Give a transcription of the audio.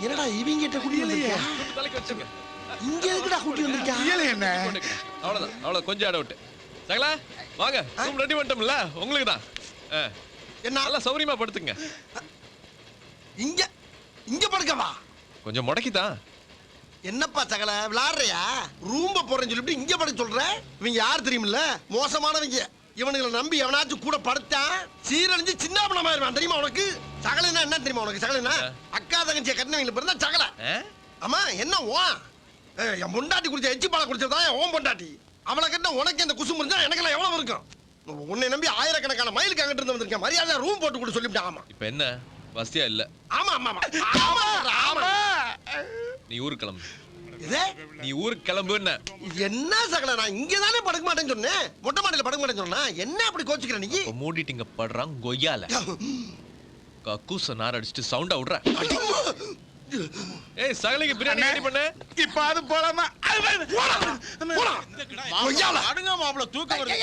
என்னடா இவங்க கிட்ட கூட்டி வந்திருக்கியா? தலைக்கு வச்சுங்க. இங்க எதுக்குடா கூட்டி வந்திருக்கியா? இயல என்ன அவ்வளவுதான் அவ்வளவு கொஞ்சம் ஆட விட்டு சகலா வாங்க ரூம் ரெடி பண்ணிட்டோம்ல உங்களுக்கு தான் என்ன நல்லா சௌரியமா படுத்துங்க இங்க இங்க படுக்கவா? கொஞ்சம் முடக்கிதான் என்னப்பா சகல விளையாடுறியா? ரூம்ப போறேன்னு சொல்லிட்டு இங்க படுக்க சொல்ற? இவங்க யார் தெரியுமில்ல? மோசமானவங்க. இவனுங்களை நம்பி எவனாச்சும் கூட படுத்தான் சீரழிஞ்சு சின்ன பணமாயிருவான் தெரியுமா உனக்கு? சகலன்னா என்ன தெரியுமா உனக்கு? சகலன்னா அக்கா தங்கச்சியை கட்டினவங்களுக்கு பிறந்தா சகல. ஆமா என்ன ஓ என் பொண்டாட்டி குடிச்ச எச்சி பாலை குடிச்சதான் ஓம் பொண்டாட்டி. அவளை கட்டின உனக்கு இந்த குசு முடிஞ்சா எனக்கெல்லாம் எவ்வளவு இருக்கும்? உன்னை நம்பி ஆயிரக்கணக்கான மைலுக்கு அங்கிட்டு இருந்து வந்திருக்கேன். மரியாதை ரூம் போட்டு கூட சொல்லிவிட்டேன். ஆமா இப்ப என்ன வசதியா இல்ல ஆமா ஆமா ஆமா ஆமா. நீ ஊருக்கு கிளம்பு. இதே நீ ஊருக்கு கிளம்பு. என்ன சகல நான் இங்க தானே படுக்க மாட்டேன்னு சொன்னேன். மொட்டை மாடியில படுக்க மாட்டேன்னு சொன்னா என்ன அப்படி கோச்சிக்கிற நீ? மூடிட்டிங்க படுறான் கொய்யால கக்கூச நார் அடிச்சுட்டு சவுண்டா விடுற. ஏய் சகலைக்கு பிரியாணி ரெடி பண்ணு. இப்ப அது போலாமா? கொய்யால அடுங்க மாப்ள தூக்கம் வருது.